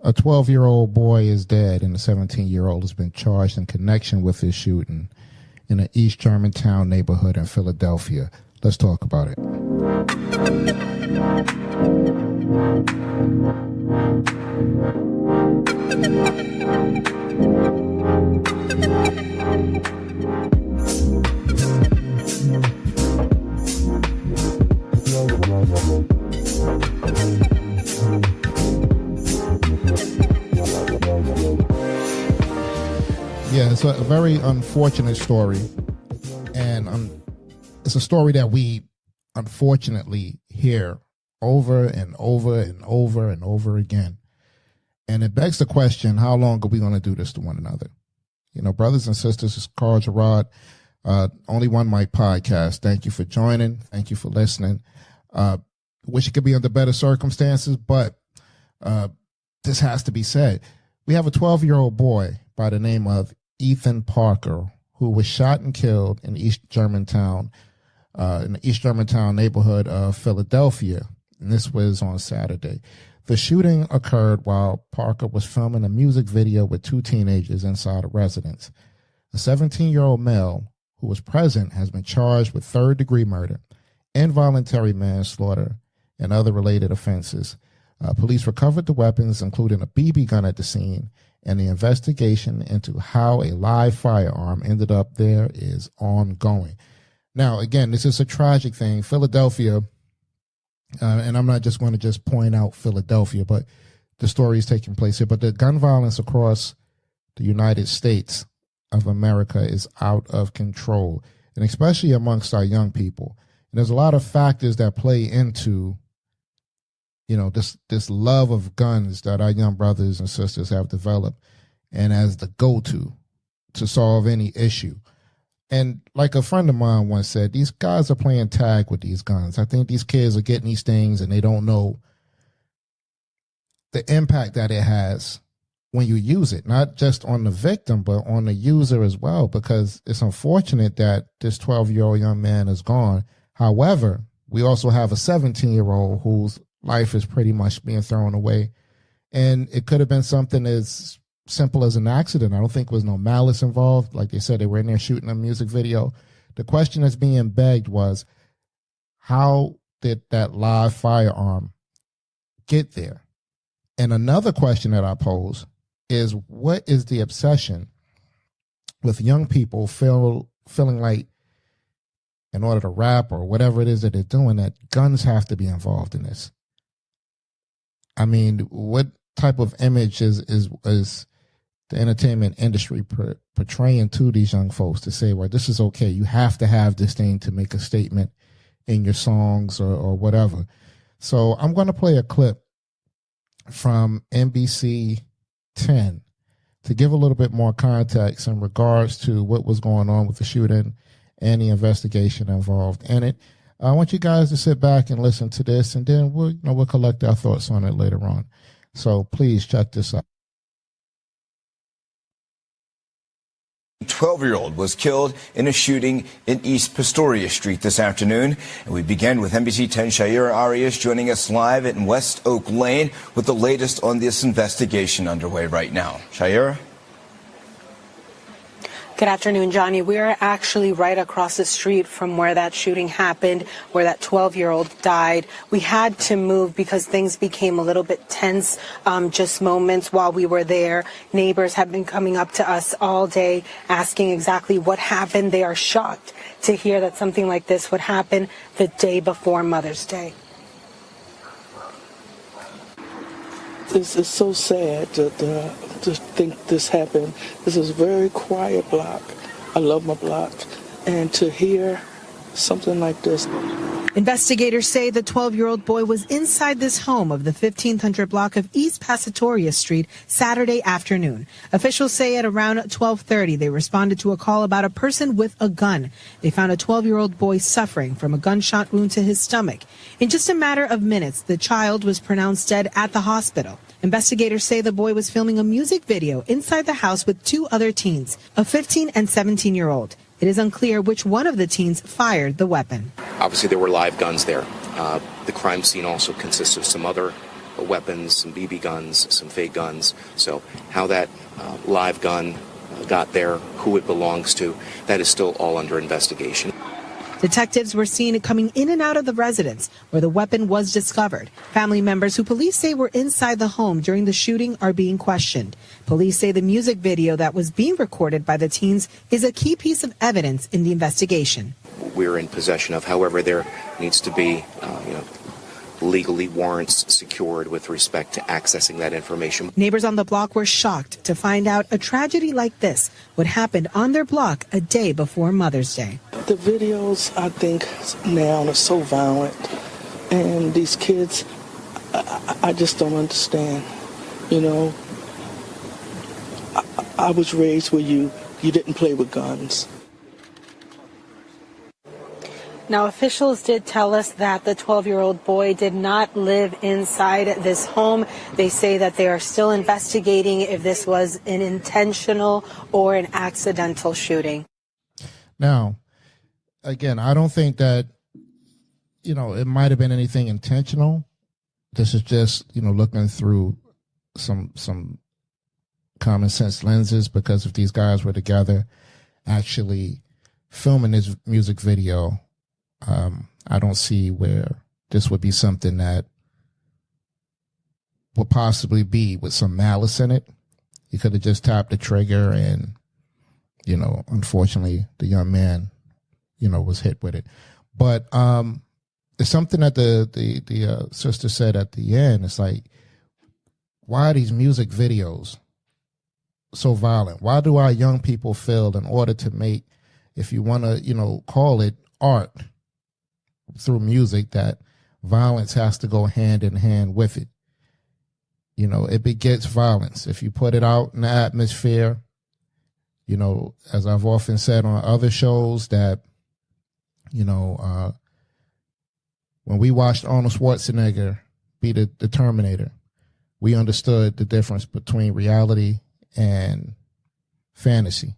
A 12-year-old boy is dead, and a 17-year-old has been charged in connection with this shooting in an East Germantown neighborhood in Philadelphia. Let's talk about it. Yeah, it's a very unfortunate story, and it's a story that we unfortunately hear over and over and over and over again. And it begs the question, how long are we going to do this to one another? You know, brothers and sisters, it's Carl Gerard, Only One Mic podcast. Thank you for joining. Thank you for listening. Wish it could be under better circumstances, but this has to be said. We have a 12-year-old boy by the name of Ethan Parker, who was shot and killed in East Germantown, in the East Germantown neighborhood of Philadelphia. And this was on Saturday. The shooting occurred while Parker was filming a music video with two teenagers inside a residence. A 17-year-old male who was present has been charged with third-degree murder, involuntary manslaughter, and other related offenses. Police recovered the weapons, including a BB gun at the scene, and the investigation into how a live firearm ended up there is ongoing. Now, again, this is a tragic thing. Philadelphia, and I'm not just going to just point out Philadelphia, but the story is taking place here. But the gun violence across the United States of America is out of control, and especially amongst our young people. And there's a lot of factors that play into, you know, this love of guns that our young brothers and sisters have developed, and as the go-to to solve any issue. And like a friend of mine once said, these guys are playing tag with these guns. I think these kids are getting these things and they don't know the impact that it has when you use it, not just on the victim, but on the user as well, because it's unfortunate that this 12-year-old young man is gone. However, we also have a 17-year-old whose life is pretty much being thrown away. And it could have been something as simple as an accident. I don't think there was no malice involved. Like they said, they were in there shooting a music video. The question that's being begged was, how did that live firearm get there? And another question that I pose is, what is the obsession with young people feeling like in order to rap or whatever it is that they're doing, that guns have to be involved in this? I mean, what type of image is the entertainment industry portraying to these young folks to say, well, this is okay, you have to have this thing to make a statement in your songs or whatever? So I'm going to play a clip from NBC 10 to give a little bit more context in regards to what was going on with the shooting and the investigation involved in it. I want you guys to sit back and listen to this, and then we'll collect our thoughts on it later on. So please check this out. 12-year-old was killed in a shooting in East Pastoria Street this afternoon. And we begin with NBC 10 Shaira Arias joining us live in West Oak Lane with the latest on this investigation underway right now. Shaira? Good afternoon, Johnny. We're actually right across the street from where that shooting happened, where that 12-year-old died. We had to move because things became a little bit tense just moments while we were there. Neighbors have been coming up to us all day asking exactly what happened. They are shocked to hear that something like this would happen the day before Mother's Day. This is so sad to think this happened. This is a very quiet block. I love my block. And to hear something like this. Investigators say the 12-year-old boy was inside this home of the 1500 block of East Pastoria Street Saturday afternoon. Officials say at around 12:30 they responded to a call about a person with a gun. They found a 12-year-old boy suffering from a gunshot wound to his stomach. In just a matter of minutes, the child was pronounced dead at the hospital. Investigators say the boy was filming a music video inside the house with two other teens, a 15 and 17-year-old. It is unclear which one of the teens fired the weapon. Obviously, there were live guns there. The crime scene also consists of some other weapons, some BB guns, some fake guns. So how that live gun got there, who it belongs to, that is still all under investigation. Detectives were seen coming in and out of the residence where the weapon was discovered. Family members who police say were inside the home during the shooting are being questioned. Police say the music video that was being recorded by the teens is a key piece of evidence in the investigation. We're in possession of. However, there needs to be, legally warrants secured with respect to accessing that information. Neighbors on the block were shocked to find out a tragedy like this would happen on their block a day before Mother's Day. The videos, I think, now are so violent, and these kids, I just don't understand. You know, I was raised where you didn't play with guns. Now, officials did tell us that the 12-year-old boy did not live inside this home. They say that they are still investigating if this was an intentional or an accidental shooting. Now, again, I don't think that, it might have been anything intentional. This is just, looking through some common sense lenses, because if these guys were together actually filming this music video, I don't see where this would be something that would possibly be with some malice in it. He could have just tapped the trigger and, unfortunately the young man, was hit with it. But it's something that the sister said at the end. It's like, why are these music videos so violent? Why do our young people feel in order to make, if you want to, call it art through music, that violence has to go hand in hand with it? It begets violence. If you put it out in the atmosphere, as I've often said on other shows, that, when we watched Arnold Schwarzenegger be the Terminator, we understood the difference between reality and fantasy.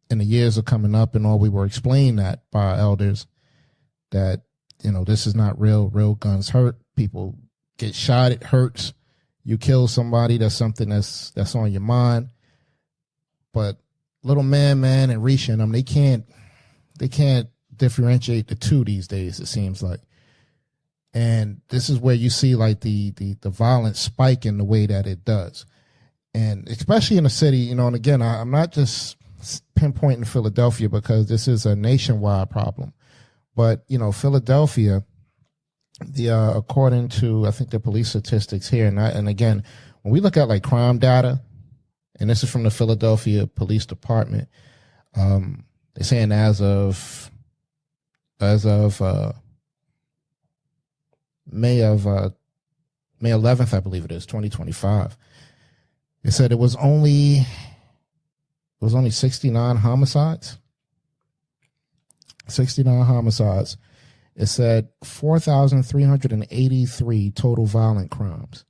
And the years are coming up and all, we were explained that by our elders that, this is not real. Real guns hurt. People get shot. It hurts. You kill somebody. That's something that's on your mind. But little man and Risha and them, they can't differentiate the two these days, it seems like. And this is where you see like the violence spike in the way that it does. And especially in a city, and again, I'm not just pinpointing Philadelphia because this is a nationwide problem. But, Philadelphia, according to, I think, the police statistics here, and again, when we look at like crime data, and this is from the Philadelphia Police Department, they're saying as of May 11th, I believe it is, 2025, they said it was only 69 homicides. 69 homicides. It said 4,383 total violent crimes.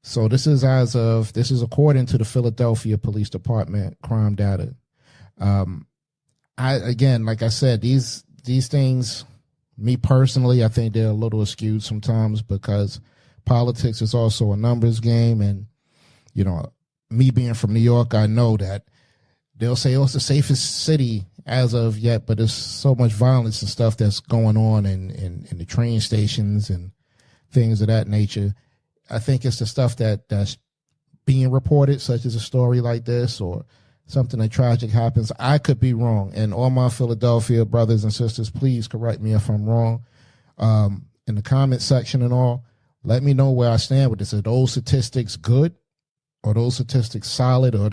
So this is according to the Philadelphia Police Department crime data. Like I said, these things, me personally, I think they're a little skewed sometimes because politics is also a numbers game. And, me being from New York, I know that they'll say, it's the safest city as of yet, but there's so much violence and stuff that's going on in the train stations and things of that nature. I think it's the stuff that's being reported, such as a story like this or something that tragic happens. I could be wrong. And all my Philadelphia brothers and sisters, please correct me if I'm wrong. In the comment section and all, let me know where I stand with this. Are those statistics good? Are those statistics solid? Or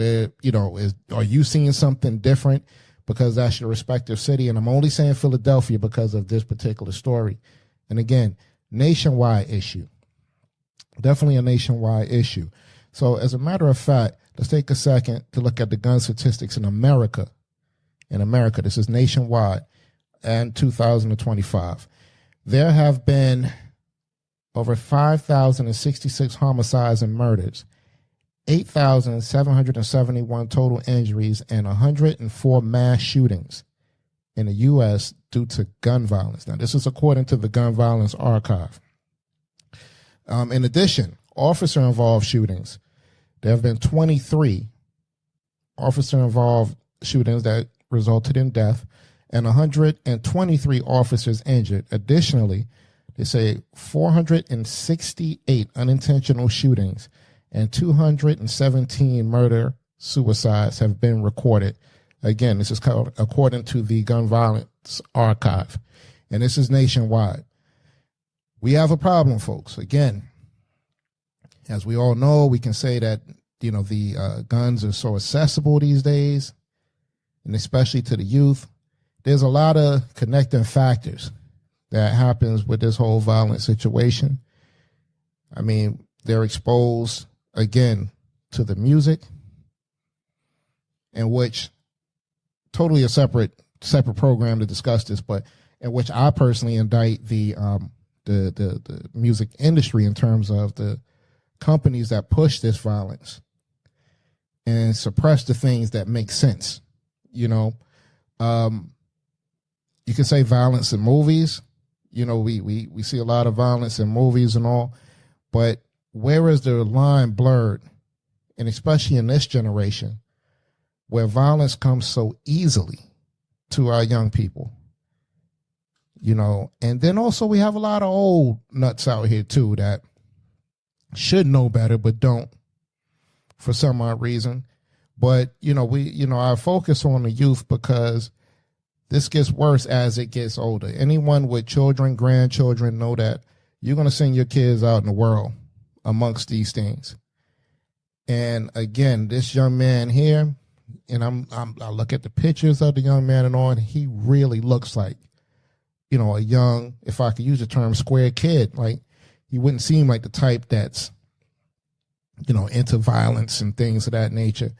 are you seeing something different? Because that's your respective city. And I'm only saying Philadelphia because of this particular story. And again, nationwide issue. Definitely a nationwide issue. So as a matter of fact, let's take a second to look at the gun statistics in America. In America, this is nationwide and 2025. There have been over 5,066 homicides and murders, 8,771 total injuries, and 104 mass shootings in the U.S. due to gun violence. Now, this is according to the Gun Violence Archive. In addition, officer-involved shootings. There have been 23 officer-involved shootings that resulted in death and 123 officers injured. Additionally, they say 468 unintentional shootings and 217 murder-suicides have been recorded. Again, this is called according to the Gun Violence Archive, and this is nationwide. We have a problem, folks. Again, as we all know, we can say that, the guns are so accessible these days, and especially to the youth. There's a lot of connecting factors that happens with this whole violent situation. I mean, they're exposed, again, to the music, in which totally a separate program to discuss this, but in which I personally indict the music industry in terms of the companies that push this violence and suppress the things that make sense. You can say violence in movies. We see a lot of violence in movies and all, but where is the line blurred? And especially in this generation, where violence comes so easily to our young people, and then also we have a lot of old nuts out here too that should know better but don't for some odd reason. But I focus on the youth because this gets worse as it gets older. Anyone with children, grandchildren know that you're going to send your kids out in the world amongst these things. And again, this young man here, and I look at the pictures of the young man and all, and he really looks like, a young, if I could use the term, square kid. Like, he wouldn't seem like the type that's, into violence and things of that nature.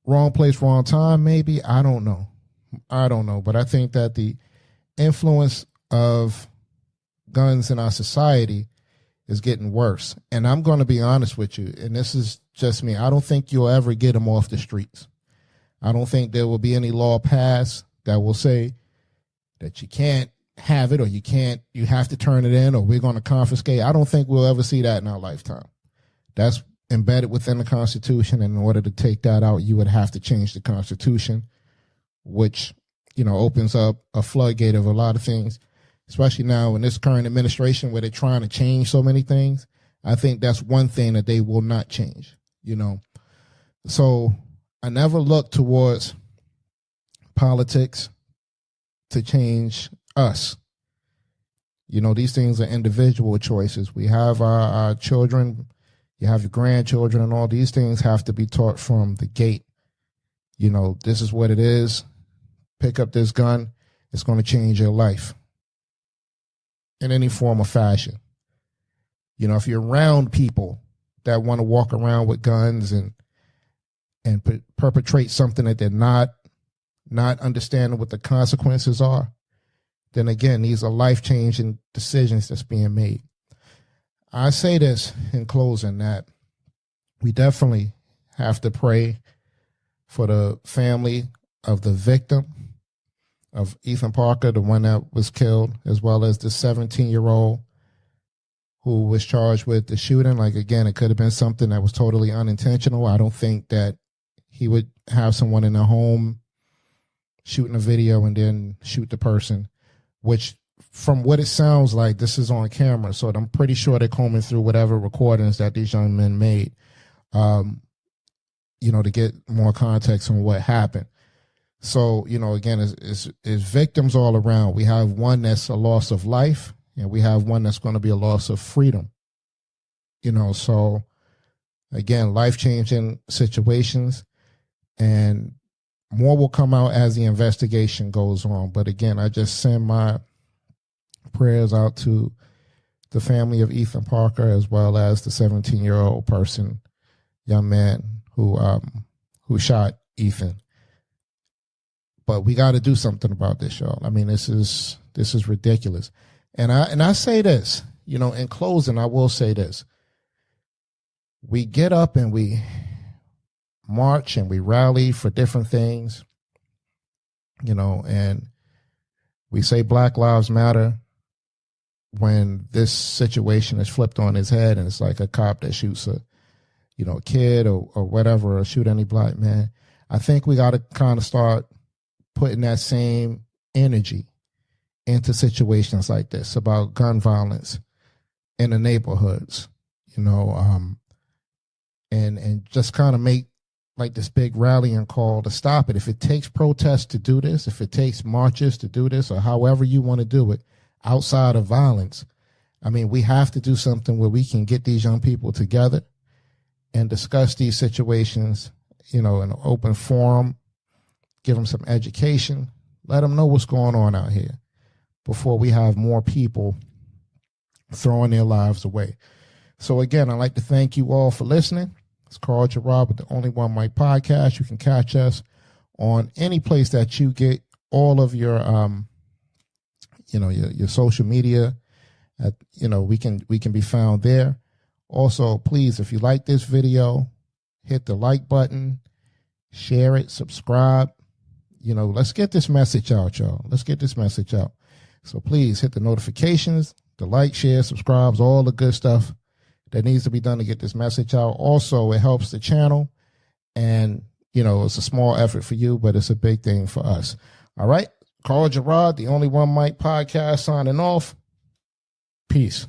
Wrong place, wrong time, maybe. I don't know. But I think that the influence of guns in our society is getting worse. And I'm going to be honest with you, and this is just me. I don't think you'll ever get them off the streets. I don't think there will be any law passed that will say that you can't have it, or you have to turn it in, or we're going to confiscate. I don't think we'll ever see that in our lifetime. That's embedded within the Constitution. And in order to take that out, you would have to change the Constitution, which, opens up a floodgate of a lot of things, especially now in this current administration where they're trying to change so many things. I think that's one thing that they will not change, So I never look towards politics to change us. These things are individual choices. We have our children, you have your grandchildren, and all these things have to be taught from the gate. This is what it is. Pick up this gun. It's going to change your life in any form or fashion. If you're around people that want to walk around with guns and perpetrate something that they're not understanding what the consequences are, then again, these are life-changing decisions that's being made. I say this in closing, that we definitely have to pray for the family of the victim of Ethan Parker, the one that was killed, as well as the 17-year-old who was charged with the shooting. Like, again, it could have been something that was totally unintentional. I don't think that he would have someone in their home shooting a video and then shoot the person, which from what it sounds like, this is on camera. So I'm pretty sure they're combing through whatever recordings that these young men made, to get more context on what happened. So, again, it's victims all around. We have one that's a loss of life, and we have one that's going to be a loss of freedom. So again, life-changing situations, and more will come out as the investigation goes on. But again, I just send my prayers out to the family of Ethan Parker, as well as the 17-year-old young man who shot Ethan. But we got to do something about this, y'all. I mean, this is ridiculous. And I say this, in closing, I will say this. We get up and we march and we rally for different things. and we say Black Lives Matter when this situation is flipped on its head and it's like a cop that shoots a kid or whatever, or shoot any black man. I think we got to kind of start putting that same energy into situations like this about gun violence in the neighborhoods, and just kind of make like this big rallying call to stop it. If it takes protests to do this, if it takes marches to do this, or however you want to do it outside of violence, I mean, we have to do something where we can get these young people together and discuss these situations, in an open forum, give them some education, let them know what's going on out here before we have more people throwing their lives away. So again, I'd like to thank you all for listening. It's Carl Gerard with the Only One Mic podcast. You can catch us on any place that you get all of your, your social media. We can be found there. Also, please, if you like this video, hit the like button, share it, subscribe. Let's get this message out, y'all. Let's get this message out. So please hit the notifications, the like, share, subscribes, all the good stuff that needs to be done to get this message out. Also, it helps the channel, and, it's a small effort for you, but it's a big thing for us. All right. Carl Gerard, the Only One Mic podcast, signing off. Peace.